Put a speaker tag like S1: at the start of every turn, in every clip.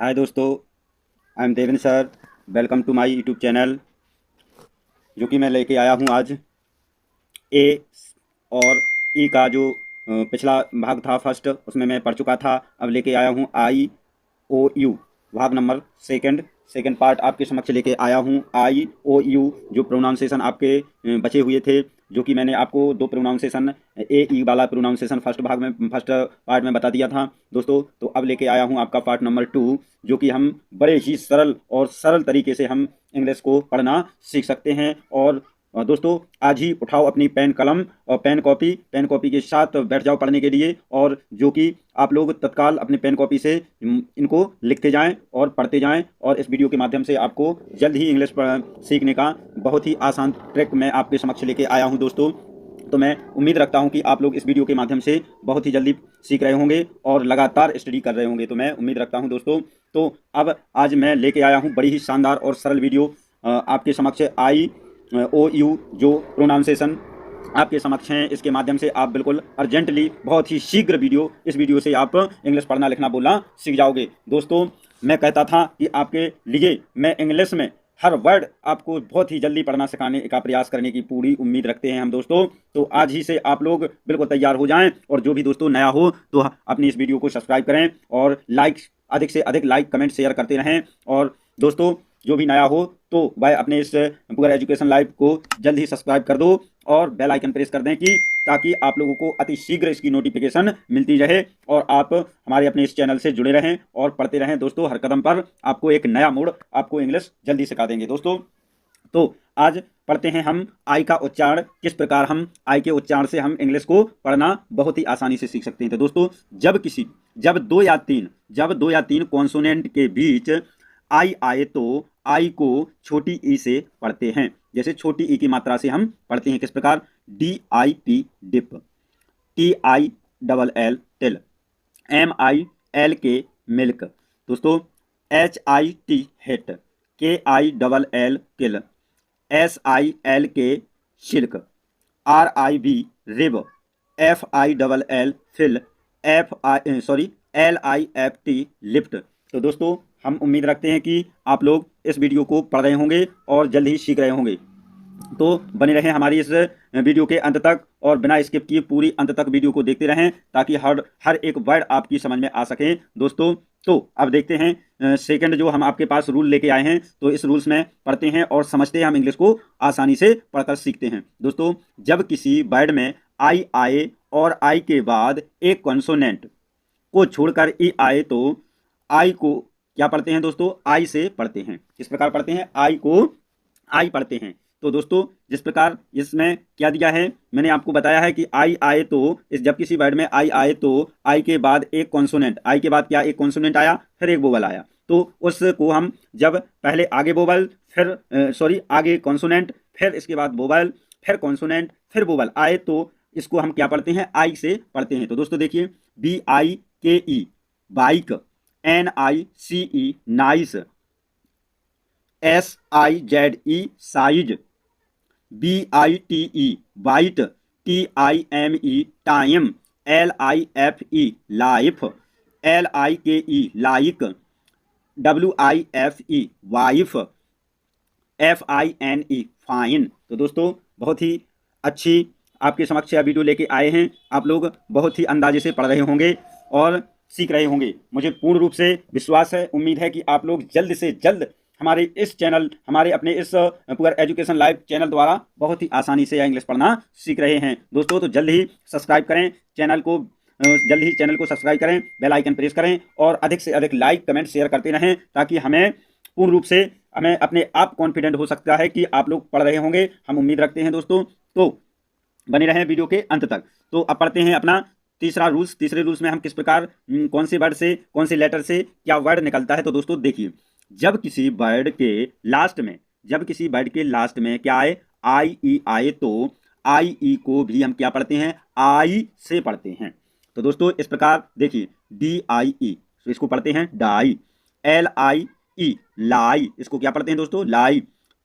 S1: हाय दोस्तों, I am Devendra sir. Welcome to my YouTube channel. जो कि मैं लेके आया हूँ आज ए और ई का जो पिछला भाग था फर्स्ट, उसमें मैं पढ़ चुका था। अब लेके आया हूँ आई ओ यू भाग नंबर सेकंड सेकंड पार्ट आपके समक्ष लेके आया हूँ। आई ओ यू जो प्रोनाउंसिएशन आपके बचे हुए थे, जो कि मैंने आपको दो प्रोनाउंसिएशन ए ई वाला प्रोनाउंसिएशन फर्स्ट पार्ट में बता दिया था दोस्तों। तो अब लेके आया हूँ आपका पार्ट नंबर 2, जो कि हम बड़े ही सरल तरीके से हम इंग्लिश को पढ़ना सीख सकते हैं। और दोस्तों, आज ही उठाओ अपनी पेन और पेन कॉपी के साथ बैठ जाओ पढ़ने के लिए। और जो कि आप लोग तत्काल अपने पेन कॉपी से इनको लिखते जाएं और पढ़ते जाएं। और इस वीडियो के माध्यम से आपको जल्द ही इंग्लिश सीखने का बहुत ही आसान ट्रिक मैं आपके समक्ष लेके आया हूं दोस्तों। तो मैं उम्मीद रखता हूं कि आप लोग इस वीडियो के माध्यम से बहुत ही जल्दी सीख रहे होंगे और लगातार स्टडी कर रहे होंगे। तो मैं उम्मीद रखता हूं दोस्तों। तो अब आज मैं लेके आया हूं बड़ी ही शानदार और सरल वीडियो आपके समक्ष। आई ओ यू जो प्रोनाउंसिएशन आपके समक्ष हैं, इसके माध्यम से आप बिल्कुल अर्जेंटली, बहुत ही शीघ्र इस वीडियो से आप इंग्लिश पढ़ना लिखना बोलना सीख जाओगे दोस्तों। मैं कहता था कि आपके लिए मैं इंग्लिश में हर वर्ड आपको बहुत ही जल्दी पढ़ना सिखाने का प्रयास करने की पूरी उम्मीद रखते हैं हम दोस्तों। तो आज ही से आप लोग बिल्कुल तैयार हो जाएं। और जो भी दोस्तों नया हो तो अपनी इस वीडियो को सब्सक्राइब करें और अधिक से अधिक लाइक कमेंट शेयर करते रहें। और दोस्तों, जो भी नया हो तो वह अपने इस पूरा एजुकेशन लाइव को जल्द ही सब्सक्राइब कर दो और बेल आइकन प्रेस कर दें कि ताकि आप लोगों को अति शीघ्र इसकी नोटिफिकेशन मिलती रहे और आप हमारे अपने इस चैनल से जुड़े रहें और पढ़ते रहें दोस्तों। हर कदम पर आपको एक नया मोड़, आपको इंग्लिश जल्दी सिखा देंगे दोस्तों। तो आज पढ़ते हैं हम आई का उच्चारण, किस प्रकार हम आई के उच्चारण से हम इंग्लिश को पढ़ना बहुत ही आसानी से सीख सकते हैं। तो दोस्तों, जब दो या तीन कॉन्सोनेंट के बीच आई आए तो आई को छोटी ई से पढ़ते हैं। जैसे छोटी ई की मात्रा से हम पढ़ते हैं किस प्रकार, D I P dip, T I double L till, M I L K milk दोस्तों, H I T hit, K I double L kill, S I L K silk, R I B rib, F I double L fill, L I F T lift. तो दोस्तों, हम उम्मीद रखते हैं कि आप लोग इस वीडियो को पढ़ रहे होंगे और जल्द ही सीख रहे होंगे। तो बने रहें हमारी इस वीडियो के अंत तक और बिना स्किप किए पूरी अंत तक वीडियो को देखते रहें ताकि हर एक वर्ड आपकी समझ में आ सके दोस्तों। तो अब देखते हैं सेकंड जो हम आपके पास रूल लेके आए हैं, तो इस रूल्स में पढ़ते हैं और समझते हैं हम इंग्लिश को आसानी से पढ़कर सीखते हैं दोस्तों। जब किसी वर्ड में आई आए और आई के बाद एक कॉन्सोनेंट को छोड़कर ई आए तो आई को क्या पढ़ते हैं दोस्तों, आई से पढ़ते हैं। किस प्रकार पढ़ते हैं, आई को आई पढ़ते हैं। तो दोस्तों, जिस प्रकार इसमें क्या दिया है, मैंने आपको बताया है कि आई आए तो जब किसी वर्ड में आई आए तो आई के बाद एक कॉन्सोनेंट, आई के बाद क्या एक कॉन्सोनेंट आया, फिर एक वोवल आया। तो उसको हम जब पहले आगे वोवल, फिर आगे कॉन्सोनेंट, फिर इसके बाद वोवल, फिर कॉन्सोनेंट, फिर वोवल आए तो इसको हम क्या पढ़ते हैं, आई से पढ़ते हैं। तो दोस्तों देखिए, B I K E bike, N I C E nice, S I Z E size, B I T E bite, T I M E time, L I F E life, L I K E like, W I F E wife, F I N E fine. तो दोस्तों, बहुत ही अच्छी आपके समक्ष यह video लेके आए हैं। आप लोग बहुत ही अंदाजे से पढ़ रहे होंगे और सीख रहे होंगे, मुझे पूर्ण रूप से विश्वास है, उम्मीद है कि आप लोग जल्द से जल्द हमारे इस चैनल, हमारे अपने इस पूरा एजुकेशन लाइव चैनल द्वारा बहुत ही आसानी से इंग्लिश पढ़ना सीख रहे हैं दोस्तों। तो जल्द ही सब्सक्राइब करें चैनल को, जल्द ही चैनल को सब्सक्राइब करें, बेल आइकन प्रेस करें और अधिक से अधिक लाइक कमेंट शेयर करते रहें ताकि हमें पूर्ण रूप से हमें अपने आप कॉन्फिडेंट हो सकता है कि आप लोग पढ़ रहे होंगे, हम उम्मीद रखते हैं दोस्तों। तो बने रहें वीडियो के अंत तक। तो अब पढ़ते हैं अपना तीसरे रूल्स में हम किस प्रकार कौन से वर्ड से, कौन से लेटर से क्या वर्ड निकलता है। तो दोस्तों देखिए, जब किसी वर्ड के लास्ट में क्या आए, आई ई आए तो आई ई को भी हम क्या पढ़ते हैं, आई से पढ़ते हैं। तो दोस्तों इस प्रकार देखिए, डी आई ई तो इसको पढ़ते हैं डाई, एल आई ई लाई, इसको क्या पढ़ते हैं दोस्तों, लाई,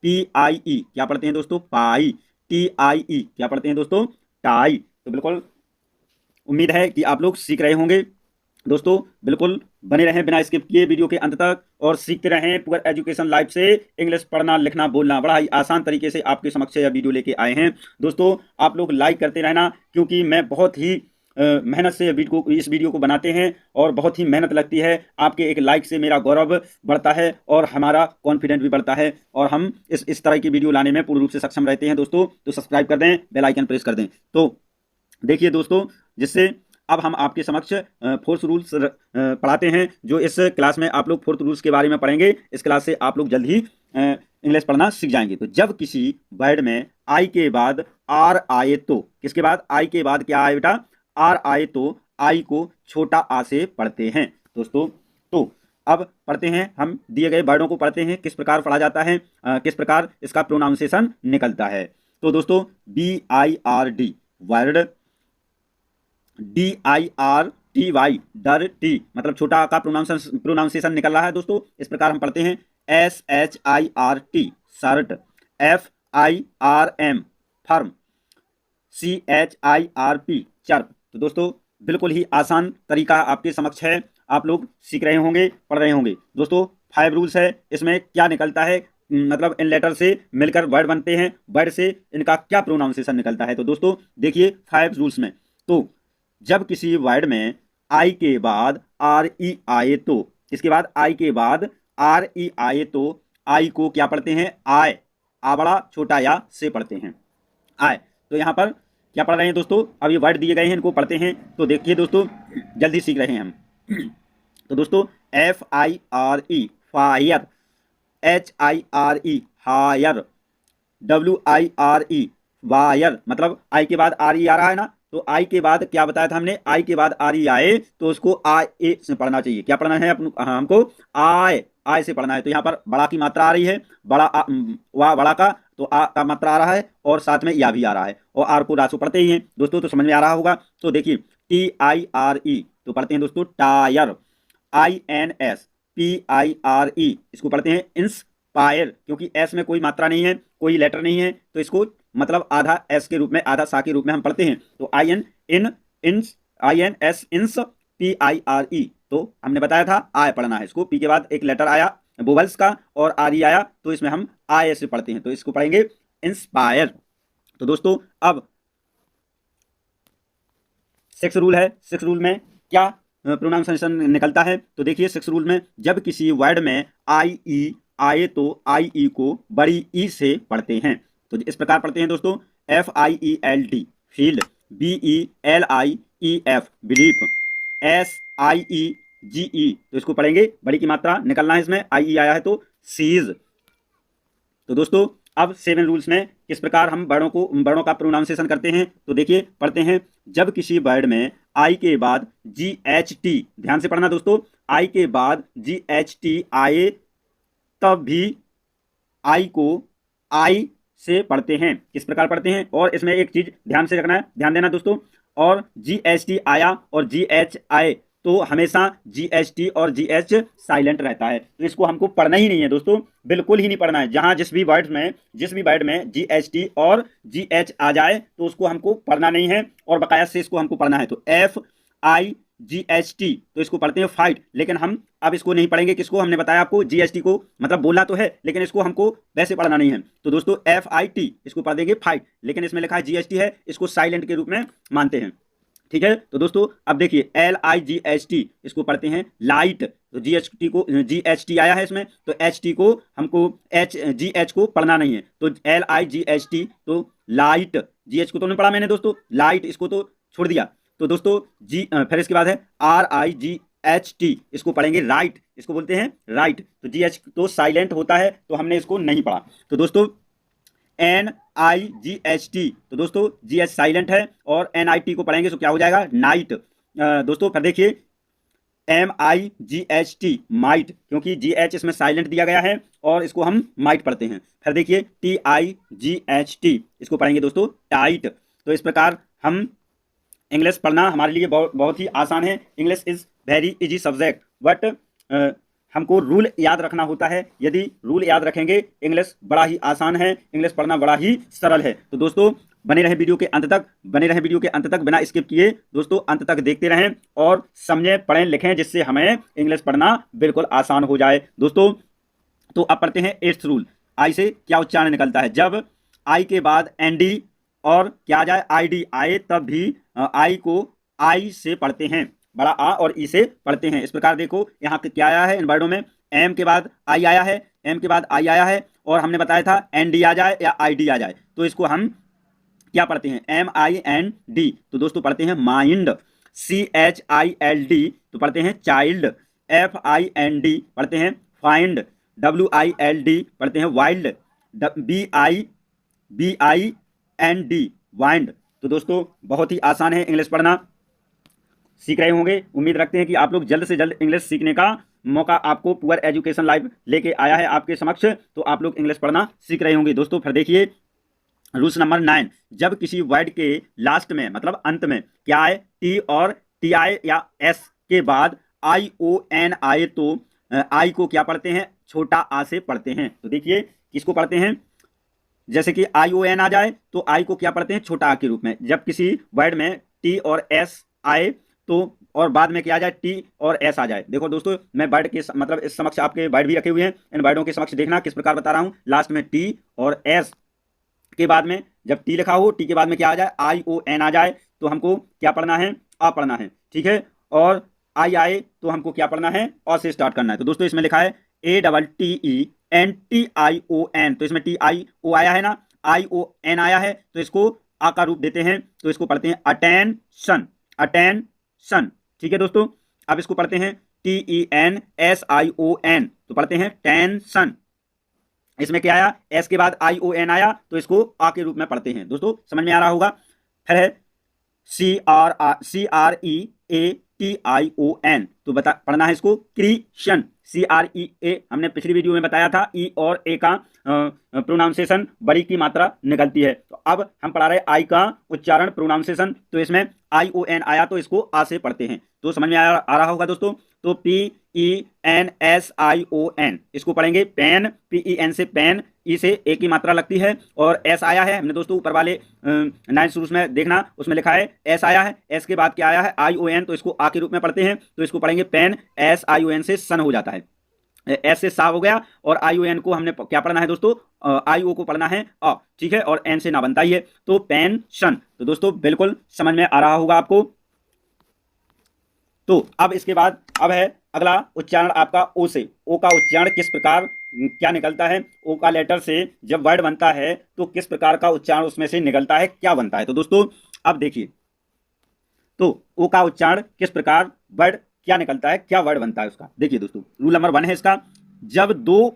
S1: पी आई ई क्या पढ़ते हैं दोस्तों, पाई, टी आई ई क्या पढ़ते हैं दोस्तों, टाई। तो बिल्कुल उम्मीद है कि आप लोग सीख रहे होंगे दोस्तों बिल्कुल बने रहें बिना स्किप किए वीडियो के अंत तक और सीखते रहें। पुअर एजुकेशन लाइव से इंग्लिश पढ़ना लिखना बोलना बड़ा ही आसान तरीके से आपके समक्ष यह वीडियो लेके आए हैं। दोस्तों आप लोग लाइक करते रहना, क्योंकि मैं बहुत ही मेहनत से इस वीडियो को बनाते हैं और बहुत ही मेहनत लगती है। आपके एक लाइक से मेरा गौरव बढ़ता है और हमारा कॉन्फिडेंस भी बढ़ता है और हम इस तरह की वीडियो लाने में पूर्ण रूप से सक्षम रहते हैं। दोस्तों तो सब्सक्राइब कर दें, बेल आइकन प्रेस कर दें। तो देखिए दोस्तों, जिससे अब हम आपके समक्ष फोर्थ रूल्स पढ़ाते हैं। जो इस क्लास में आप लोग फोर्थ रूल्स के बारे में पढ़ेंगे, इस क्लास से आप लोग जल्द ही इंग्लिश पढ़ना सीख जाएंगे। तो जब किसी वर्ड में आई के बाद आर आए तो, किसके बाद आई के बाद क्या आए बेटा, आर आए तो आई को छोटा आ से पढ़ते हैं। दोस्तों तो अब पढ़ते हैं, हम दिए गए वर्डों को पढ़ते हैं, किस प्रकार पढ़ा जाता है, किस प्रकार इसका प्रोनाउंसिएशन निकलता है। तो दोस्तों BIRD वर्ड, DIRTY डर टी मतलब छोटा का प्रोनाउंसिएशन निकल रहा है। दोस्तों इस प्रकार हम पढ़ते हैं SHIRT shirt, FIRM firm, CHIRP chirp. तो दोस्तों बिल्कुल ही आसान तरीका आपके समक्ष है, आप लोग सीख रहे होंगे, पढ़ रहे होंगे। दोस्तों 5 रूल्स है, इसमें क्या निकलता है, मतलब इन लेटर से मिलकर वर्ड बनते हैं, वर्ड से इनका क्या प्रोनाउंसिएशन निकलता है। तो दोस्तों देखिए 5 रूल्स में, तो जब किसी वर्ड में आई के बाद RE आए तो, इसके बाद आई के बाद RE आए तो आई को क्या पढ़ते हैं, आय, आ बड़ा छोटा या से पढ़ते हैं, आय। तो यहाँ पर क्या पढ़ रहे हैं दोस्तों, अब ये वर्ड दिए गए हैं, इनको पढ़ते हैं। तो देखिए दोस्तों जल्दी सीख रहे हैं हम। तो दोस्तों FIRE fire, HIRE hire, WIRE wire, मतलब आई के बाद RE आ रहा है ना, तो आई के बाद क्या बताया था हमने, आई के बाद RE आए तो उसको AE से पढ़ना चाहिए। क्या पढ़ना है हमको, आय से पढ़ना है। तो यहाँ पर बड़ा की मात्रा आ रही है, वाह बड़ा का, तो आ का मात्रा आ रहा है और साथ में या भी आ रहा है, और आर को रासो पढ़ते ही हैं दोस्तों, तो समझ में आ रहा होगा। तो देखिए TIRE तो पढ़ते हैं दोस्तों टायर, INSPIRE इसको पढ़ते हैं इंस्पायर, क्योंकि एस में कोई मात्रा नहीं है, कोई लेटर नहीं है, तो इसको मतलब आधा एस के रूप में, आधा सा के रूप में हम पढ़ते हैं। तो INS PIRE, तो हमने बताया था आय पढ़ना है, इसको पी के बाद एक लेटर आया वोवल्स का और RE आया, तो इसमें हम आय से पढ़ते हैं, तो इसको पढ़ेंगे इंस्पायर। तो दोस्तों अब 6 रूल है, 6 रूल में क्या प्रोनाउंसिएशन निकलता है। तो देखिए 6 रूल में, जब किसी वर्ड में IE आए तो IE को बड़ी ई से पढ़ते हैं। तो इस प्रकार पढ़ते हैं दोस्तों, FIELD field, BELIEF belief, SIEGE तो इसको पढ़ेंगे, बड़ी की मात्रा निकलना है इसमें, IE आया है तो सीज। तो दोस्तों अब 7 रूल्स में किस प्रकार हम वर्डों का प्रोनाउंसिएशन करते हैं। तो देखिए पढ़ते हैं, जब किसी वर्ड में आई के बाद GHT, ध्यान से पढ़ना दोस्तों, आई के बाद GHT आए तब भी आई को आई से पढ़ते हैं। किस प्रकार पढ़ते हैं, और इसमें एक चीज ध्यान से रखना है, ध्यान देना दोस्तों, और GHT आया और GH आए तो हमेशा GHT और GH साइलेंट रहता है, तो इसको हमको पढ़ना ही नहीं है दोस्तों, बिल्कुल ही नहीं पढ़ना है। जहां जिस भी वर्ड में GHT और GH आ जाए तो उसको हमको पढ़ना नहीं है, और बकाया से इसको हमको पढ़ना है। तो FIGHT तो इसको पढ़ते हैं फाइट, लेकिन हम अब इसको नहीं पढ़ेंगे, किसको, हमने बताया आपको GHT को, मतलब बोलना तो है लेकिन इसको हमको वैसे पढ़ना नहीं है। तो दोस्तों FIT इसको पढ़ देंगे फाइट, लेकिन इसमें लिखा है GHT है, इसको साइलेंट के रूप में मानते हैं, ठीक है। तो दोस्तों अब देखिए LIGHT इसको पढ़ते हैं लाइट, तो GHT आया है इसमें, तो HT को हमको GH को पढ़ना नहीं है, तो LIGHT तो लाइट, GH को तो नहीं पढ़ा मैंने दोस्तों, लाइट इसको तो छोड़ दिया। तो दोस्तों फिर इसके बाद है RIGHT इसको पढ़ेंगे राइट, इसको बोलते हैं राइट, तो GH तो साइलेंट होता है, तो हमने इसको नहीं पढ़ा। तो दोस्तों NIGHT तो दोस्तों GH साइलेंट है, और NIT को पढ़ेंगे तो क्या हो जाएगा, नाइट। दोस्तों फिर देखिए MIGHT माइट, क्योंकि GH इसमें साइलेंट दिया गया है और इसको हम माइट पढ़ते हैं। फिर देखिए TIGHT इसको पढ़ेंगे दोस्तों टाइट। तो इस प्रकार हम इंग्लिश पढ़ना हमारे लिए बहुत ही आसान है। English is very easy subject, but हमको रूल याद रखना होता है। यदि रूल याद रखेंगे, इंग्लिश बड़ा ही आसान है, इंग्लिश पढ़ना बड़ा ही सरल है। तो दोस्तों बने रहे वीडियो के अंत तक, बने रहे वीडियो के अंत तक, बिना स्किप किए दोस्तों अंत तक देखते रहें और समझें, पढ़ें, लिखें, जिससे हमें इंग्लिश पढ़ना बिल्कुल आसान हो जाए दोस्तों। तो अब पढ़ते हैं 8th रूल। आई से क्या उच्चारण निकलता है? जब आई के बाद एनडी और क्या आ जाए, आईडी आए, तब भी आई को आई से पढ़ते हैं, बड़ा आ और ई से पढ़ते हैं। इस प्रकार देखो यहाँ क्या आया है इन वर्डों में, एम के बाद आई आया है, एम के बाद आई आया है, और हमने बताया था एन डी आ जाए या आई डी आ जाए तो इसको हम क्या पढ़ते हैं, एम आई एन डी, तो दोस्तों पढ़ते हैं mind. C H I L D तो पढ़ते हैं child. F I N D पढ़ते हैं find. W I L D पढ़ते हैं wild. B I N D wind. तो दोस्तों बहुत ही आसान है इंग्लिश पढ़ना, सीख रहे होंगे। उम्मीद रखते हैं कि आप लोग जल्द से जल्द इंग्लिश सीखने का मौका आपको पुअर एजुकेशन लाइव लेके आया है आपके समक्ष, तो आप लोग इंग्लिश पढ़ना सीख रहे होंगे दोस्तों। फिर देखिए रूल्स नंबर 9, जब किसी वर्ड के लास्ट में मतलब अंत में क्या आए, टी और टी आए या एस के बाद आई ओ एन आए तो आई को क्या पढ़ते हैं, छोटा आ से पढ़ते हैं। तो देखिए किसको पढ़ते हैं, जैसे कि आई ओ एन आ जाए तो आई को क्या पढ़ते हैं, छोटा आ के रूप में। जब किसी वर्ड में टी और एस आए तो और बाद में क्या आ जाए, टी और एस आ जाए। देखो दोस्तों मैं वर्ड के मतलब इस समक्ष आपके वर्ड भी रखे हुए हैं, इन वर्डों के समक्ष देखना किस प्रकार बता रहा हूं। लास्ट में टी और एस के बाद में जब टी लिखा हो, टी के बाद में क्या आ जाए, आई ओ एन आ जाए तो हमको क्या पढ़ना है, आ पढ़ना है, ठीक है। और आई आए तो हमको क्या पढ़ना है, अ से स्टार्ट करना है। तो दोस्तों इसमें लिखा है A double T E N T I O N, तो इसमें टी आई ओ आया है ना, आई ओ एन आया है, तो इसको आ का रूप देते हैं, तो इसको पढ़ते हैं अटेंशन, अटेंशन, ठीक है दोस्तों। अब इसको पढ़ते हैं T E N S I O N, तो पढ़ते हैं टेंशन। इसमें क्या आया, एस के बाद आई ओ एन आया तो इसको आ के रूप में पढ़ते हैं दोस्तों, समझ में आ रहा होगा। फिर है C R E A T I O N, तो पढ़ना है इसको क्रिश्चियन। सी आर ई ए हमने पिछली वीडियो में बताया था, ई और ए का प्रोनाउंसिएशन बड़ी की मात्रा निकलती है। तो अब हम पढ़ा रहे आई का उच्चारण प्रोनाउंसिएशन, तो इसमें आई ओ एन आया तो इसको आ से पढ़ते हैं, तो समझ में आ रहा होगा दोस्तों। तो P E N S I O N, इसको पढ़ेंगे पेन, पी ई एन से पेन, ई से ए की मात्रा लगती है, और एस आया है, हमने दोस्तों ऊपर वाले 9 रूल्स में देखना, उसमें लिखा है एस आया है, एस के बाद क्या आया है, आई ओ एन, तो इसको आ के रूप में पढ़ते हैं, तो इसको पढ़ेंगे pen, S I O N से सन हो जाता है, एस से सा हो गया, और आई ओ एन को हमने क्या पढ़ना है दोस्तों, आई ओ को पढ़ना है अ, ठीक है, और एन से ना बनता ही है, तो पेंशन। तो दोस्तों बिल्कुल समझ में आ रहा होगा आपको। तो अब इसके बाद अब है अगला उच्चारण आपका ओ से। ओ का उच्चारण किस प्रकार क्या निकलता है, ओ का लेटर से जब वर्ड बनता है तो किस प्रकार का उच्चारण उसमें से निकलता है, क्या बनता है। तो दोस्तों अब देखिए, तो ओ का उच्चारण किस प्रकार, वर्ड क्या निकलता है, क्या वर्ड बनता है उसका। देखिए दोस्तों रूल नंबर 1 है इसका, जब दो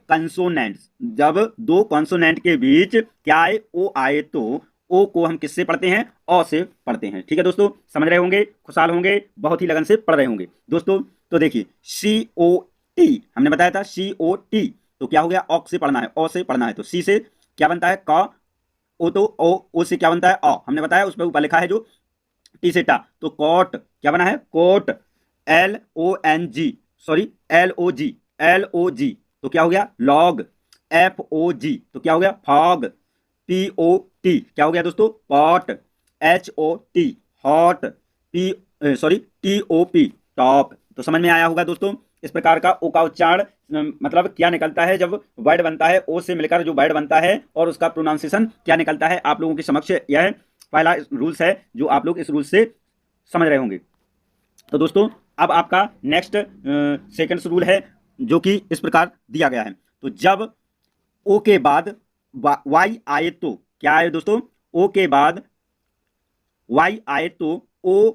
S1: कंसोनेंट के बीच क्या आए, ओ आए तो ओ को हम किससे पढ़ते हैं, अ से पढ़ते हैं, ठीक है दोस्तों। समझ रहे होंगे, खुशहाल होंगे, बहुत ही लगन से पढ़ रहे होंगे दोस्तों। तो देखिए सी ओ टी हमने बताया था, सी ओ टी तो क्या हो गया, ऑ से पढ़ना है, अ से पढ़ना है, तो सी से क्या बनता है, क, ओ तो ओ से क्या बनता है, अ, हमने बताया, उस पर ऊपर लिखा है जो टी से टा, तो कोट क्या बना है, coat. L O N G, sorry L O G तो क्या हो गया, लॉग। एफ ओ जी तो क्या हो गया, फॉग। पी ओ टी क्या हो गया दोस्तों, pot. H O T hot. T O P top. तो समझ में आया होगा दोस्तों। इस प्रकार का ओ का उच्चारण मतलब क्या निकलता है जब वर्ड बनता है, ओ से मिलकर जो वर्ड बनता है और उसका प्रोनाउंसिएशन क्या निकलता है, आप लोगों के समक्ष यह पहला रूल्स है जो आप लोग इस रूल्स से समझ रहे होंगे। तो दोस्तों अब आपका नेक्स्ट सेकंड रूल है जो कि इस प्रकार दिया गया है। तो जब ओ के बाद वाई आए तो क्या आए दोस्तों, ओ के बाद वाई आए तो ओ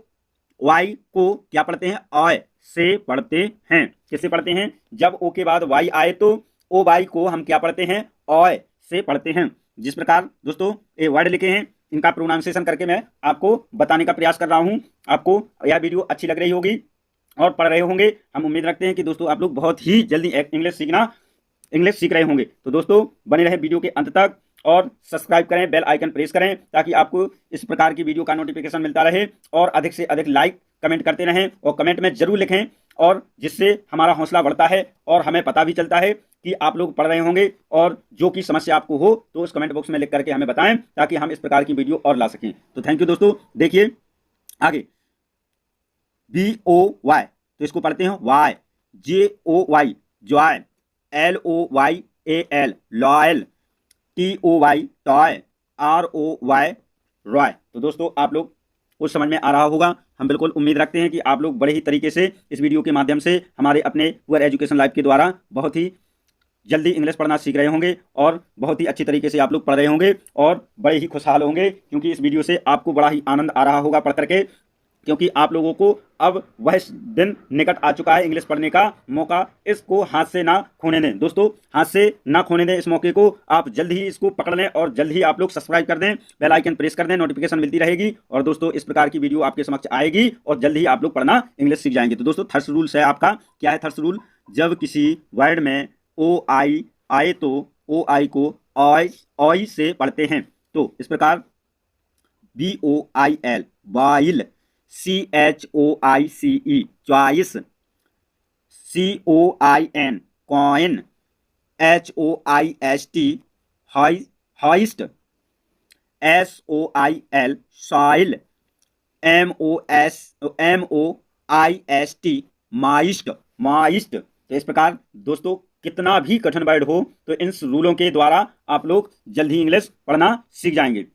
S1: वाई को क्या पढ़ते हैं, ऑय से पढ़ते हैं। किससे पढ़ते हैं, जब ओ के बाद वाई आए तो ओ वाई को हम क्या पढ़ते हैं, ऑय से पढ़ते हैं। जिस प्रकार दोस्तों ये वर्ड लिखे हैं इनका प्रोनाउंसिएशन करके मैं आपको बताने का प्रयास कर रहा हूं। आपको यह वीडियो अच्छी लग रही होगी और पढ़ रहे होंगे। हम उम्मीद रखते हैं कि दोस्तों आप लोग बहुत ही जल्दी इंग्लिश सीख रहे होंगे। तो दोस्तों बने रहे वीडियो के अंत तक और सब्सक्राइब करें, बेल आइकन प्रेस करें ताकि आपको इस प्रकार की वीडियो का नोटिफिकेशन मिलता रहे, और अधिक से अधिक लाइक कमेंट करते रहें और कमेंट में जरूर लिखें और जिससे हमारा हौसला बढ़ता है और हमें पता भी चलता है कि आप लोग पढ़ रहे होंगे, और जो कि समस्या आपको हो तो उस कमेंट बॉक्स में लिख करके हमें बताएं ताकि हम इस प्रकार की वीडियो और ला सकें। तो थैंक यू दोस्तों। देखिए आगे BOY, तो इसको पढ़ते हैं Y, JOY joy, LOYAL loyal, TOY toy, ROY Roy. तो दोस्तों आप लोग कुछ समझ में आ रहा होगा। हम बिल्कुल उम्मीद रखते हैं कि आप लोग बड़े ही तरीके से इस वीडियो के माध्यम से हमारे अपने पुअर एजुकेशन लाइव के द्वारा बहुत ही जल्दी इंग्लिश पढ़ना सीख रहे होंगे और बहुत ही अच्छी तरीके से आप लोग पढ़ रहे होंगे और बड़े ही खुशहाल होंगे, क्योंकि इस वीडियो से आपको बड़ा ही आनंद आ रहा होगा पढ़ करके, क्योंकि आप लोगों को अब वह दिन निकट आ चुका है इंग्लिश पढ़ने का मौका। इसको हाथ से ना खोने दें दोस्तों, हाथ से ना खोने दें इस मौके को। आप जल्द ही इसको पकड़ लें और जल्द ही आप लोग सब्सक्राइब कर दें, बेल आइकन प्रेस कर दें, नोटिफिकेशन मिलती रहेगी और दोस्तों इस प्रकार की वीडियो आपके समक्ष आएगी और जल्द ही आप लोग पढ़ना इंग्लिश सीख जाएंगे। तो दोस्तों थर्ड रूल्स है आपका, क्या है थर्ड रूल? जब किसी वर्ड में OI आए तो OI को OI से पढ़ते हैं। तो इस प्रकार BOIL bile, CHOICE choice, COIN coin, HOIST hoist, SOIL soil, MOIST mist mist. तो इस प्रकार दोस्तों कितना भी कठिन वर्ड हो तो इन रूलों के द्वारा आप लोग जल्द ही इंग्लिश पढ़ना सीख जाएंगे।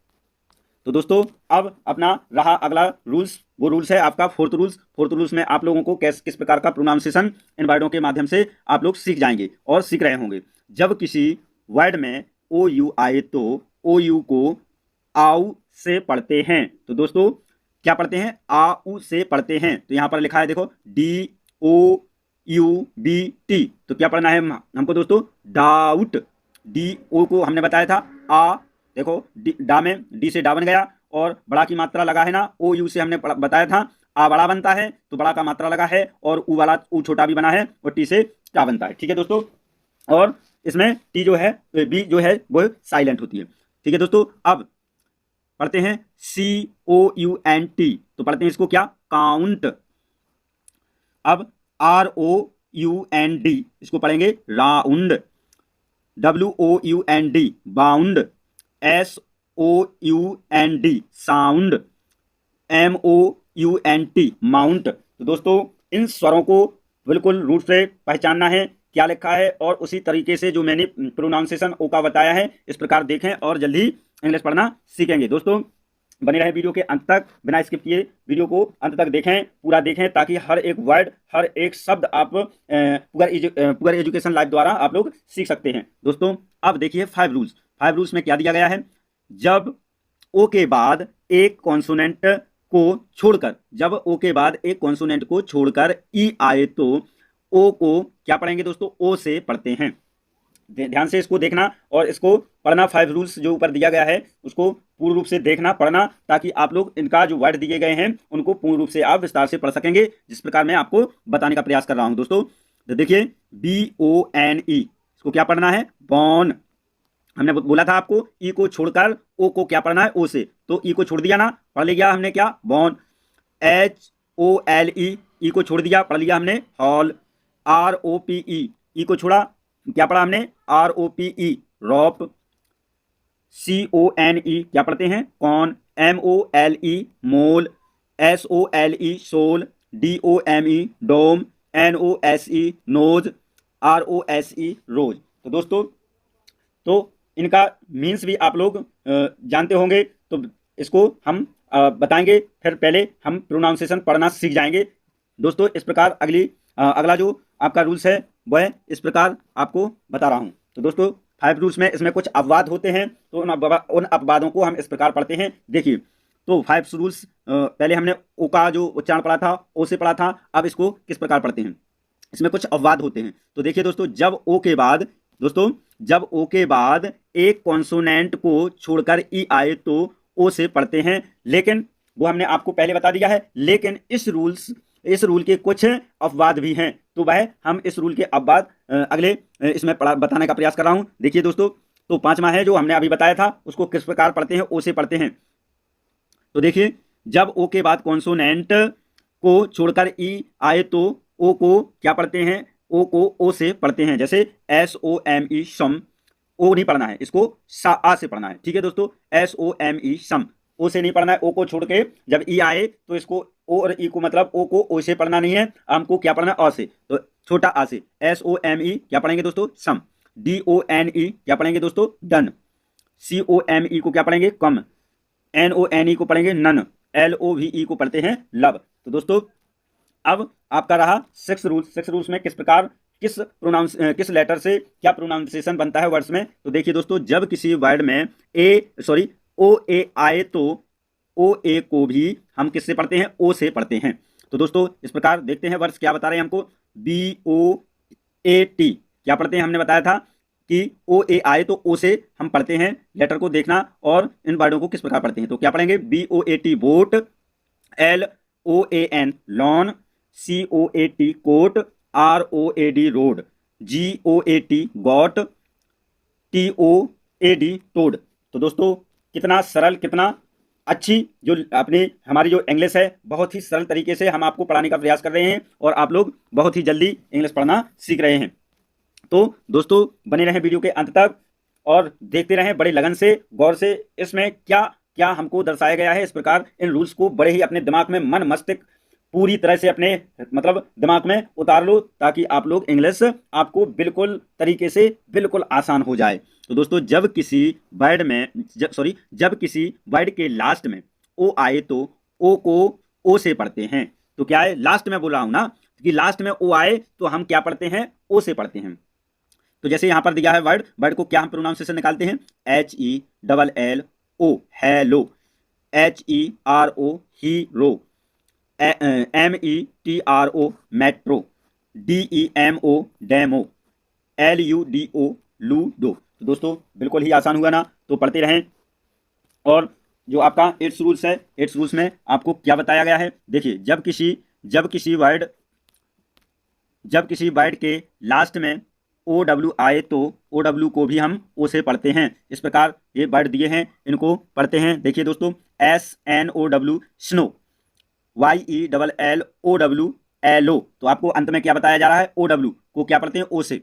S1: तो दोस्तों अब अपना रहा अगला रूल्स, वो रूल्स है आपका फोर्थ रूल्स। फोर्थ रूल्स में आप लोगों को किस प्रकार का प्रोनाउंसिएशन इन वर्डों के माध्यम से आप लोग सीख जाएंगे और सीख रहे होंगे। जब किसी वर्ड में OU आए तो OU को आउ से पढ़ते हैं। तो दोस्तों क्या पढ़ते हैं? आउ से पढ़ते हैं। तो यहाँ पर लिखा है देखो DOUBT, तो क्या पढ़ना है हमको दोस्तों? डाउट। DO को हमने बताया था आ, देखो डा में डी से डा बन गया और बड़ा की मात्रा लगा है ना, OU से हमने बताया था आ बड़ा बनता है तो बड़ा का मात्रा लगा है और ऊ वाला ऊ छोटा भी बना है और टी से टा बनता है। ठीक है दोस्तों, और इसमें टी जो है बी जो है वो साइलेंट होती है। ठीक है दोस्तों, अब पढ़ते हैं COUNT, तो पढ़ते हैं इसको क्या? काउंट। अब ROUND, इसको पढ़ेंगे round. WOUND bound, SOUND sound, MOUNT mount. तो दोस्तों इन स्वरों को बिल्कुल रूट से पहचानना है क्या लिखा है और उसी तरीके से जो मैंने प्रोनाउंसिएशन ओ का बताया है इस प्रकार देखें और जल्दी इंग्लिश पढ़ना सीखेंगे। दोस्तों बने रहे वीडियो के अंत तक, बिना स्किप किए वीडियो को अंत तक देखें, पूरा देखें, ताकि हर एक वर्ड हर एक शब्द आप पुअर एजुकेशन लाइव द्वारा आप लोग सीख सकते हैं। दोस्तों अब देखिए 5 रूल्स। 5 रूल्स में क्या दिया गया है? जब ओ के बाद एक कॉन्सोनेंट को छोड़कर, जब ओ के बाद एक कॉन्सोनेंट को छोड़कर ई आए तो ओ को क्या पढ़ेंगे दोस्तों? ओ से पढ़ते हैं। ध्यान से इसको देखना और इसको पढ़ना। 5 रूल्स जो ऊपर दिया गया है उसको पूर्ण रूप से देखना पढ़ना, ताकि आप लोग इनका जो वर्ड दिए गए हैं उनको पूर्ण रूप से आप विस्तार से पढ़ सकेंगे, जिस प्रकार मैं आपको बताने का प्रयास कर रहा हूं। दोस्तों तो देखिए BONE, इसको क्या पढ़ना है? बॉन। हमने बोला था आपको ई को छोड़कर ओ को क्या पढ़ना है? ओ से, तो ई को छोड़ दिया ना, पढ़ लिया हमने क्या? बॉन। HOLE, ई को छोड़ दिया, पढ़ लिया हमने हॉल। ROPE, ई को छोड़ा, क्या पढ़ा हमने? ROPE रॉप। CONE क्या पढ़ते हैं? Cone. MOLE mole. SOLE sole. DOME dome. NOSE nose. ROSE rose. तो दोस्तों तो इनका मीन्स भी आप लोग जानते होंगे, तो इसको हम बताएंगे, फिर पहले हम प्रोनाउंसिएशन पढ़ना सीख जाएंगे। दोस्तों इस प्रकार अगला जो आपका रूल्स है वह इस प्रकार आपको बता रहा हूं। तो दोस्तों 5 रूल्स में इसमें कुछ अपवाद होते हैं, तो उन अपवादों को हम इस प्रकार पढ़ते हैं। देखिए तो 5 रूल्स, पहले हमने ओ का जो उच्चारण पढ़ा था, ओ से पढ़ा था, अब इसको किस प्रकार पढ़ते हैं? इसमें कुछ अपवाद होते हैं। तो देखिए दोस्तों, जब ओ के बाद जब ओ के बाद एक कॉन्सोनेंट को छोड़कर ई आए तो ओ से पढ़ते हैं, लेकिन वो हमने आपको पहले बता दिया है, लेकिन इस रूल के कुछ अपवाद भी हैं, तो वह हम इस रूल के अपवाद अगले इसमें बताने का प्रयास कर रहा हूं। देखिए दोस्तों, तो 5वां है जो हमने अभी बताया था, उसको किस प्रकार पढ़ते हैं? ओ से पढ़ते हैं। तो देखिए जब ओ के बाद कॉन्सोनेंट को छोड़कर ई आए तो ओ को क्या पढ़ते हैं, ओ को ओ से पढ़ते हैं, जैसे SOME सम, ओ नहीं पढ़ना है, इसको आ से पढ़ना है। ठीक है दोस्तों, SOME सम, ओ से नहीं पढ़ना है। ओ को छोड़ के जब ई आए तो इसको ओ और ई को, मतलब ओ को ओ से पढ़ना नहीं है, हमको क्या पढ़ना है, अ से। तो छोटा आ से SOME क्या पढ़ेंगे दोस्तों, सम। DONE क्या पढ़ेंगे दोस्तों, डन। COME को क्या पढ़ेंगे, कम। NONE को पढ़ेंगे नन। LOVE को पढ़ते हैं लव। तो दोस्तों अब आपका रहा सिक्स रूल्स। सिक्स रूल्स में किस प्रकार किस लेटर से क्या प्रोनाउंसिएशन बनता है वर्ड्स में। तो देखिए दोस्तों, जब किसी वर्ड में ओ ए आए तो ओ ए को भी हम किससे पढ़ते हैं, ओ से पढ़ते हैं। तो दोस्तों इस प्रकार देखते हैं वर्ड्स क्या बता रहे हैं हमको। BOAT क्या पढ़ते हैं, हमने बताया था कि ओ ए आए तो ओ से हम पढ़ते हैं। लेटर को देखना और इन वर्डों को किस प्रकार पढ़ते हैं। तो क्या पढ़ेंगे, BOAT boat, LOAN loan, COAT coat, ROAD road, GOAT goat, TOAD toad. तो दोस्तों कितना सरल, कितना अच्छी जो अपनी हमारी जो इंग्लिश है, बहुत ही सरल तरीके से हम आपको पढ़ाने का प्रयास कर रहे हैं और आप लोग बहुत ही जल्दी इंग्लिश पढ़ना सीख रहे हैं। तो दोस्तों बने रहें वीडियो के अंत तक और देखते रहें बड़े लगन से, गौर से, इसमें क्या क्या हमको दर्शाया गया है। इस प्रकार इन रूल्स को बड़े ही अपने दिमाग में, मन मस्तिष्क पूरी तरह से अपने मतलब दिमाग में उतार लो, ताकि आप लोग इंग्लिश आपको बिल्कुल तरीके से बिल्कुल आसान हो जाए। तो दोस्तों जब किसी वर्ड में जब किसी वर्ड के लास्ट में ओ आए तो ओ को ओ से पढ़ते हैं। तो क्या है, लास्ट में बोला हूं ना कि लास्ट में ओ आए तो हम क्या पढ़ते हैं, ओ से पढ़ते हैं। तो जैसे यहां पर दिया है वर्ड को क्या हम प्रोनाउंसिएशन निकालते हैं, HELLO hello, HERO hero, METRO metro, DEMO demo, LUDO ludo. तो दोस्तों बिल्कुल ही आसान हुआ ना। तो पढ़ते रहें। और जो आपका एट्स रूल्स है, एट्स रूल्स में आपको क्या बताया गया है, देखिए जब किसी वर्ड के लास्ट में OW आए तो OW को भी हम ओ से पढ़ते हैं। इस प्रकार ये वर्ड दिए हैं, इनको पढ़ते हैं। देखिए दोस्तों, SNOW स्नो, YELLOW एलो। तो आपको अंत में क्या बताया जा रहा है, OW को क्या पढ़ते हैं, ओ से।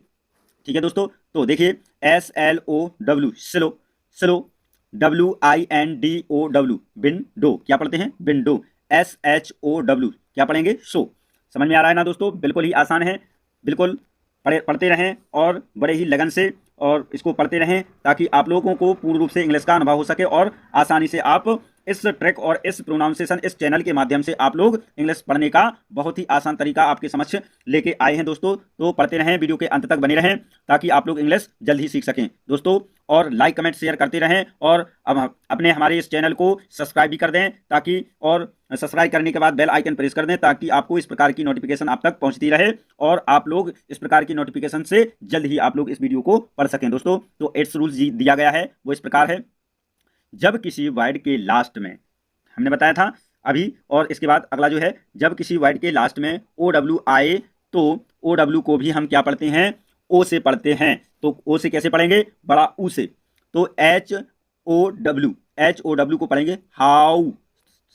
S1: ठीक है दोस्तों, तो देखिए SLOW slow, slow, WINDOW window क्या पढ़ते हैं, विंडो, SHOW क्या पढ़ेंगे, शो। समझ में आ रहा है ना दोस्तों, बिल्कुल ही आसान है। बिल्कुल पढ़ते रहें और बड़े ही लगन से और इसको पढ़ते रहें, ताकि आप लोगों को पूर्ण रूप से इंग्लिश का अनुभव हो सके और आसानी से आप इस ट्रिक और इस प्रोनाउंसिएशन, इस चैनल के माध्यम से आप लोग इंग्लिश पढ़ने का बहुत ही आसान तरीका आपके समक्ष लेके आए हैं दोस्तों। तो पढ़ते रहें, वीडियो के अंत तक बने रहें, ताकि आप लोग इंग्लिश जल्द ही सीख सकें दोस्तों। और लाइक कमेंट शेयर करते रहें और अब अपने हमारे इस चैनल को सब्सक्राइब भी कर दें, ताकि और सब्सक्राइब करने के बाद बेल आइकन प्रेस कर दें, ताकि आपको इस प्रकार की नोटिफिकेशन आप तक पहुंचती रहे और आप लोग इस प्रकार की नोटिफिकेशन से जल्द ही आप लोग इस वीडियो को पढ़ सकें दोस्तों। तो एट्स रूल्स दिया गया है वो इस प्रकार है। जब किसी वर्ड के लास्ट में, हमने बताया था अभी, और इसके बाद अगला जो है, जब किसी वर्ड के लास्ट में OW आए तो OW को भी हम क्या पढ़ते हैं, ओ से पढ़ते हैं। तो ओ से कैसे पढ़ेंगे, बड़ा ऊ से। तो HOW को पढ़ेंगे हाउ।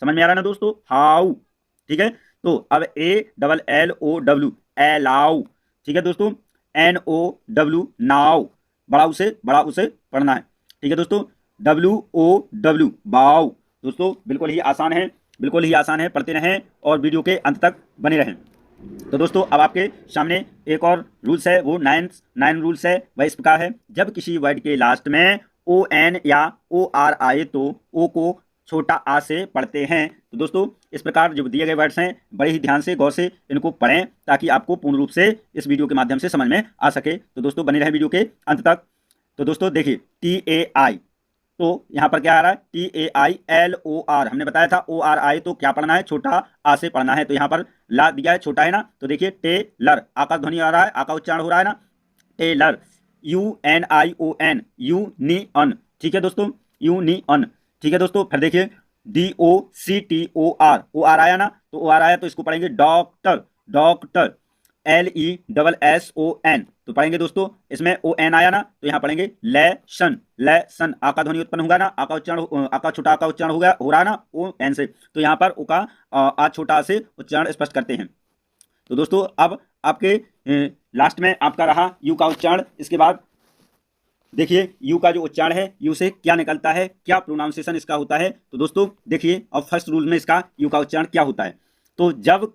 S1: समझ में आ रहा है ना दोस्तों, हाउ। ठीक है, तो अब ALLOW एलाउ। ठीक है दोस्तों, NOW नाउ, बड़ा उसे पढ़ना है। ठीक है दोस्तों, WOW बाउ। दोस्तों बिल्कुल ही आसान है, बिल्कुल ही आसान है, पढ़ते रहें और वीडियो के अंत तक बने रहें। तो दोस्तों अब आपके सामने एक और रूल्स है, वो नाइन रूल्स है, वह इस प्रकार है। जब किसी वर्ड के लास्ट में ON या OR आए तो ओ को छोटा आ से पढ़ते हैं। तो दोस्तों इस प्रकार जो दिए गए वर्ड्स हैं, बड़े ही ध्यान से, गौर से इनको पढ़ें, ताकि आपको पूर्ण रूप से इस वीडियो के माध्यम से समझ में आ सके। तो दोस्तों बने रहें वीडियो के अंत तक। तो दोस्तों देखिए TAI, तो यहाँ पर क्या आ रहा है, TAILOR। हमने बताया था OR आए तो क्या पढ़ना है, छोटा आ से पढ़ना है। तो यहाँ पर ला दिया है, छोटा है ना, तो देखिए टेलर, आका ध्वनि आ रहा है, आका उच्चारण हो रहा है ना, टेलर, UNION यूनियन। ठीक है दोस्तों, यूनियन। ठीक है दोस्तों, फिर देखिए DOCTOR, OR आया ना, तो OR आया तो इसको पढ़ेंगे डॉक्टर, डॉक्टर, LESSON। तो पढ़ेंगे दोस्तों, इसमें ON आया ना, तो यहाँ पढ़ेंगे लेसन, लेसन, आका ध्वनि उत्पन्न होगा ना, आका उच्चारण, आका छोटा आका उच्चारण हो रहा है ना ON से, तो यहाँ पर ओ का आ छोटा से उच्चारण स्पष्ट करते हैं। तो दोस्तों अब आपके लास्ट में आपका रहा यू का उच्चारण। इसके बाद देखिए यू का जो उच्चारण है, यू से क्या निकलता है, क्या प्रोनाउंसिएशन इसका होता है। तो दोस्तों देखिए अब फर्स्ट रूल में इसका यू का उच्चारण क्या होता है। तो जब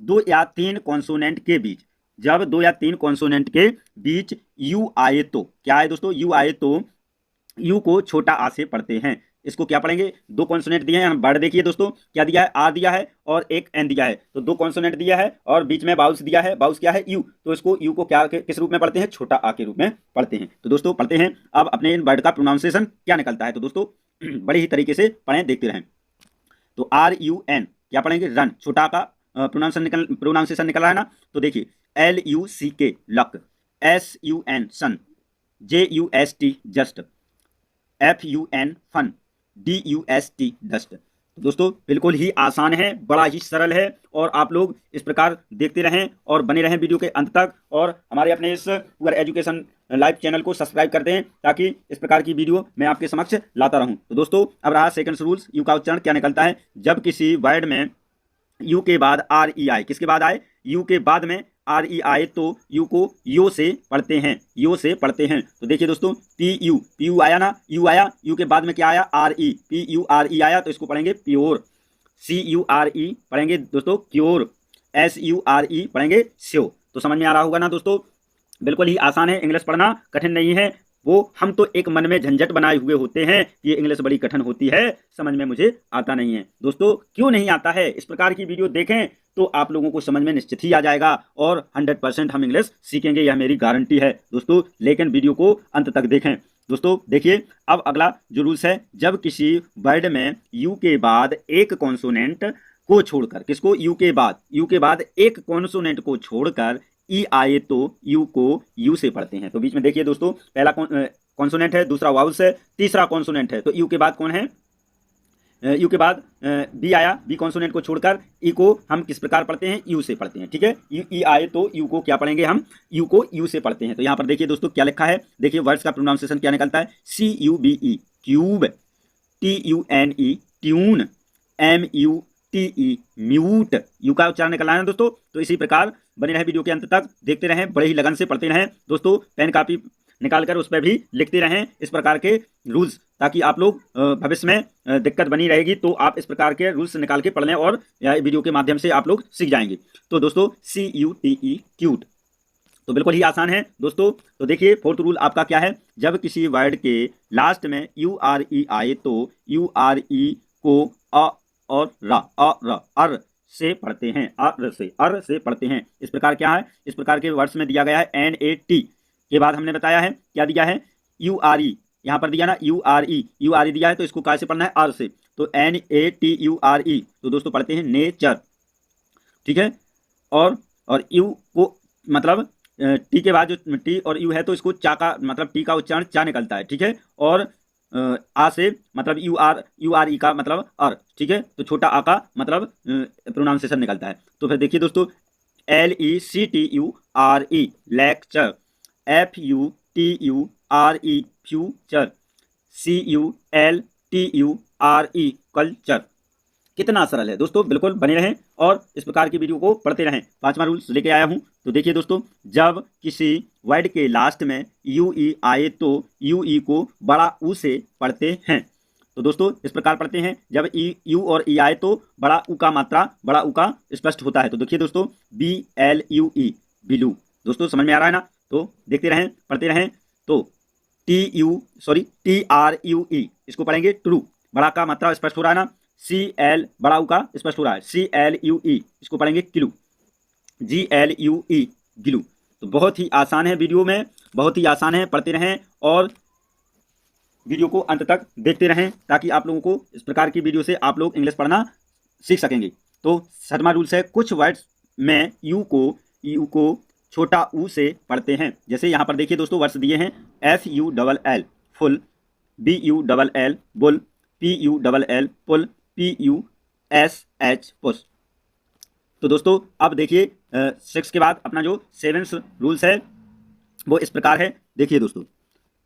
S1: दो या तीन कॉन्सोनेंट के बीच, जब दो या तीन कॉन्सोनेंट के बीच यू आए तो क्या है दोस्तों, यू आए तो यू को छोटा आ से पढ़ते हैं। इसको क्या पढ़ेंगे, दो कॉन्सोनेंट दिए हैं, हम वर्ड देखिए दोस्तों क्या दिया है, आर दिया है और एक एन दिया है। तो दो कॉन्सोनेंट दिया है और बीच में बाउल्स दिया है, बाउल्स क्या है यू, तो इसको यू को क्या किस रूप में पढ़ते हैं, छोटा आ के रूप में पढ़ते हैं। तो दोस्तों पढ़ते हैं अब अपने इन वर्ड का प्रोनाउंसिएशन क्या निकलता है। तो दोस्तों बड़े ही तरीके से पढ़ें, देखते रहें। तो आर यू एन क्या पढ़ेंगे, रन, छोटा का प्रोनाउंसिएशन निकल रहा है ना। तो देखिए L U C K luck, S U N sun, J U S T just, F U N fun, D U S T dust. तो दोस्तों बिल्कुल ही आसान है, बड़ा ही सरल है और आप लोग इस प्रकार देखते रहें और बने रहें वीडियो के अंत तक और हमारे अपने इस पुअर एजुकेशन लाइव चैनल को सब्सक्राइब कर दें ताकि इस प्रकार की वीडियो मैं आपके समक्ष लाता रहूं। तो दोस्तों अब रहा सेकंड रूल्स, यू का उच्चारण क्या निकलता है। जब किसी वर्ड में यू के बाद आर ई आए, किसके बाद आए, यू के बाद में आर ई आए तो यू को यो से पढ़ते हैं, यो से पढ़ते हैं। तो देखिए दोस्तों पी यू आया ना, यू आया, यू के बाद में क्या आया, R E, P U R E आया तो इसको पढ़ेंगे pure, C U R E पढ़ेंगे दोस्तों cure, S U R E पढ़ेंगे स्यो। तो समझ में आ रहा होगा ना दोस्तों, बिल्कुल ही आसान है, इंग्लिश पढ़ना कठिन नहीं है। वो हम तो एक मन में झंझट बनाए हुए होते हैं कि ये इंग्लिश बड़ी कठिन होती है, समझ में मुझे आता नहीं है। दोस्तों क्यों नहीं आता है, इस प्रकार की वीडियो देखें तो आप लोगों को समझ में निश्चित ही आ जाएगा और 100% हम इंग्लिश सीखेंगे, यह मेरी गारंटी है दोस्तों। लेकिन वीडियो को अंत तक देखें। दोस्तों देखिए अब अगला जो रूल्स है, जब किसी वर्ड में यू के बाद एक कॉन्सोनेंट को छोड़कर, किसको, यू के बाद एक कॉन्सोनेंट को छोड़कर ई आए तो यू को यू से पढ़ते हैं। तो बीच में देखिए दोस्तों पहला कॉन्सोनेंट है, दूसरा वाउल्स है, तीसरा कॉन्सोनेंट है। तो यू के बाद कौन है, यू के बाद बी आया, बी कॉन्सोनेंट को छोड़कर ई को हम किस प्रकार पढ़ते हैं, यू से पढ़ते हैं। ठीक है, ई आए तो यू को क्या पढ़ेंगे, हम यू को यू से पढ़ते हैं। तो यहाँ पर देखिए दोस्तों क्या लिखा है, देखिए वर्ड्स का प्रोनाउंसिएशन क्या निकलता है, C U B E cube, T U N E tune, M U T E mute, U का उच्चारण निकलना है दोस्तों। तो इसी प्रकार बने रहे वीडियो के अंत तक, देखते रहें, बड़े ही लगन से पढ़ते रहें दोस्तों। पेन कापी निकालकर उस पर भी लिखते रहें इस प्रकार के रूल्स, ताकि आप लोग भविष्य में दिक्कत बनी रहेगी तो आप इस प्रकार के रूल्स निकाल के पढ़ लें और वीडियो के माध्यम से आप लोग सीख जाएंगे। तो दोस्तों सी यू टी ई क्यूट, तो बिल्कुल ही आसान है दोस्तों। तो देखिए फोर्थ रूल आपका क्या है, जब किसी वर्ड के लास्ट में यू आर ई आए तो यू आर ई को अ और अर से पढ़ते हैं, अर से पढ़ते हैं। इस प्रकार क्या है, इस प्रकार के वर्ड्स में दिया गया है एन ए टी के बाद हमने बताया है क्या दिया है, यू आर ई, यहाँ पर दिया ना यू आर ई दिया है तो इसको कैसे पढ़ना है, आर से। तो N A T U R E, तो दोस्तों पढ़ते हैं नेचर। ठीक है, और यू को मतलब टी के बाद जो टी और यू है तो इसको चा का मतलब टी का उच्चारण चा निकलता है। ठीक है, और आ से मतलब यू आर ई का मतलब अर। ठीक है, तो छोटा आ का मतलब प्रोनाउंसिएशन निकलता है। तो फिर देखिए दोस्तों L E C T U R E lecture, F U T U R E future, C U L T U R E culture. कितना सरल है दोस्तों, बिल्कुल बने रहें और इस प्रकार की वीडियो को पढ़ते रहें। पांचवा रूल्स लेके आया हूं, तो देखिए दोस्तों जब किसी वर्ड के लास्ट में यू ई आए तो यू ई को बड़ा ऊ से पढ़ते हैं। तो दोस्तों इस प्रकार पढ़ते हैं, जब ई यू और ई आए तो बड़ा ऊ का मात्रा, बड़ा ऊ का स्पष्ट होता है। तो देखिए दोस्तों बी एल यू ई बिलू, दोस्तों समझ में आ रहा है ना, तो देखते रहें पढ़ते रहें। तो टी आर यू ई इसको पढ़ेंगे ट्रू, बड़ा का मात्रा स्पष्ट हो रहा है ना, सी एल बड़ा ऊ का स्पष्ट हो रहा है, सी एल यू ई इसको पढ़ेंगे clue, G L U E glue. तो बहुत ही आसान है, वीडियो में बहुत ही आसान है, पढ़ते रहें और वीडियो को अंत तक देखते रहें ताकि आप लोगों को इस प्रकार की वीडियो से आप लोग इंग्लिश पढ़ना सीख सकेंगे। तो सातवां रूल्स है, कुछ वर्ड्स में यू को छोटा ऊ से पढ़ते हैं। जैसे यहाँ पर देखिए दोस्तों वर्ड्स दिए हैं, F U double L full, B U double L bull, P U double L pull, P U S H push. तो दोस्तों अब देखिए 6 के बाद अपना जो 7th रूल्स है वो इस प्रकार है। देखिए दोस्तों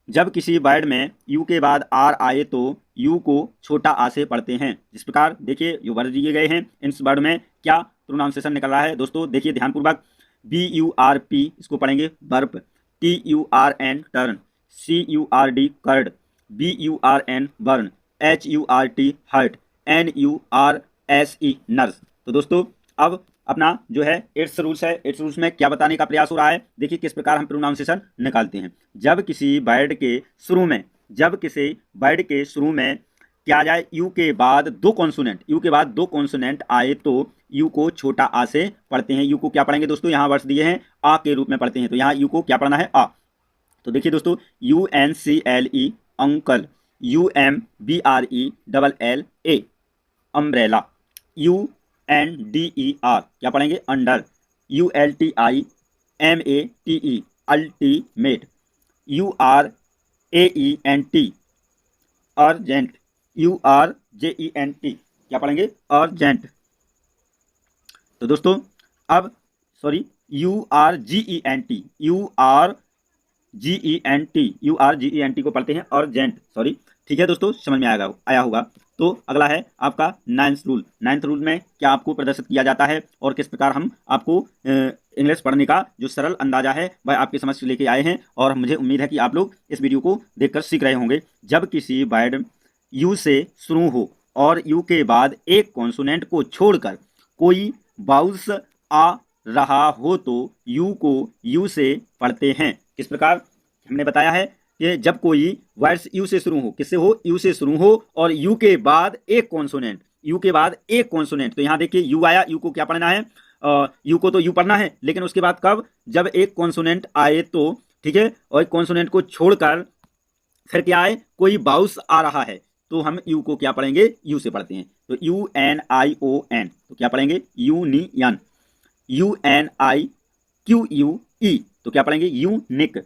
S1: जब किसी वर्ड में यू के बाद आर आए तो यू को छोटा आ से पढ़ते हैं। जिस प्रकार देखिए जो वर्ड दिए गए हैं इन वर्ड में क्या प्रोनाउंसिएशन निकल रहा है दोस्तों, देखिए ध्यानपूर्वक। BURP इसको पढ़ेंगे burp, TURN turn, CURD curd, BURN burn, HURT hurt, NURSE nurse. तो दोस्तों अब अपना जो है एट्स रूल्स है, एट्स रूल्स में क्या बताने का प्रयास हो रहा है, देखिए किस प्रकार हम प्रोनाउंसिएशन निकालते हैं। जब किसी वर्ड के शुरू में क्या आ जाए, यू के बाद दो कॉन्सोनेंट आए तो यू को छोटा आ से पढ़ते हैं। यू को क्या पढ़ेंगे दोस्तों, यहाँ वर्ड्स दिए हैं आ के रूप में पढ़ते हैं, तो यहाँ यू को क्या पढ़ना है, आ। तो देखिए दोस्तों, UNCLE uncle, UMBRELLA umbrella, UNDER क्या पढ़ेंगे, under, ULTIMATE ultimate, URAENT urgent, URGENT क्या पढ़ेंगे, अर्जेंट। तो दोस्तों अब URGENT को पढ़ते हैं अर्जेंट, ठीक है दोस्तों, समझ में आया होगा। तो अगला है आपका नाइन्थ रूल। नाइन्थ रूल में क्या आपको प्रदर्शित किया जाता है और किस प्रकार हम आपको इंग्लिश पढ़ने का जो सरल अंदाजा है वह आपके समझ लेके आए हैं, और मुझे उम्मीद है कि आप लोग इस वीडियो को देखकर सीख रहे होंगे। जब किसी वर्ड यू से शुरू हो और यू के बाद एक कॉन्सोनेंट को छोड़कर कोई वाउल्स आ रहा हो तो यू को यू से पढ़ते हैं। किस प्रकार हमने बताया है कि जब कोई वर्ड्स यू से शुरू हो, किससे हो, यू से शुरू हो, और यू के बाद एक कॉन्सोनेंट, तो यहाँ देखिए यू आया, यू को क्या पढ़ना है, यू को तो यू पढ़ना है, लेकिन उसके बाद कब, जब एक कॉन्सोनेंट आए तो, ठीक है, और एक कॉन्सोनेंट को छोड़कर फिर क्या आए, कोई वाउल्स आ रहा है तो हम यू को क्या पढ़ेंगे, यू से पढ़ते हैं। तो UNION तो क्या पढ़ेंगे, यूनियन, UNIQUE तो क्या पढ़ेंगे, यूनिक,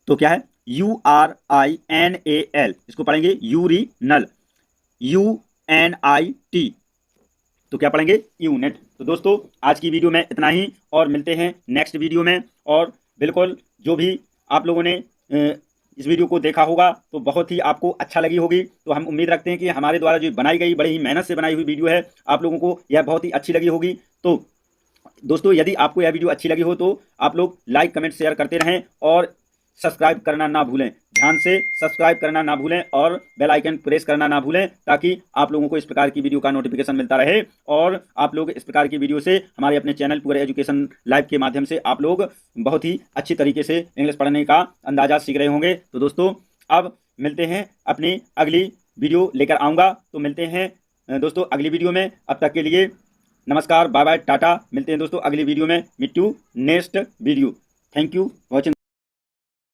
S1: तो क्या है URINAL इसको पढ़ेंगे यूरिनल, UNIT तो क्या पढ़ेंगे, यूनिट। तो दोस्तों आज की वीडियो में इतना ही, और मिलते हैं नेक्स्ट वीडियो में। और बिल्कुल जो भी आप लोगों ने इस वीडियो को देखा होगा तो बहुत ही आपको अच्छा लगी होगी। तो हम उम्मीद रखते हैं कि हमारे द्वारा जो बनाई गई बड़ी ही मेहनत से बनाई हुई वीडियो है आप लोगों को यह बहुत ही अच्छी लगी होगी। तो दोस्तों यदि आपको यह वीडियो अच्छी लगी हो तो आप लोग लाइक कमेंट शेयर करते रहें, और सब्सक्राइब करना ना भूलें, ध्यान से सब्सक्राइब करना ना भूलें, और बेल आइकन प्रेस करना ना भूलें, ताकि आप लोगों को इस प्रकार की वीडियो का नोटिफिकेशन मिलता रहे, और आप लोग इस प्रकार की वीडियो से हमारे अपने चैनल पूरे एजुकेशन लाइव के माध्यम से आप लोग बहुत ही अच्छी तरीके से इंग्लिश पढ़ने का अंदाजा सीख रहे होंगे। तो दोस्तों अब मिलते हैं, अपनी अगली वीडियो लेकर आऊँगा, तो मिलते हैं दोस्तों अगली वीडियो में। अब तक के लिए नमस्कार, बाय बाय, टाटा। मिलते हैं दोस्तों अगली वीडियो में, meet you next video. Thank you watching.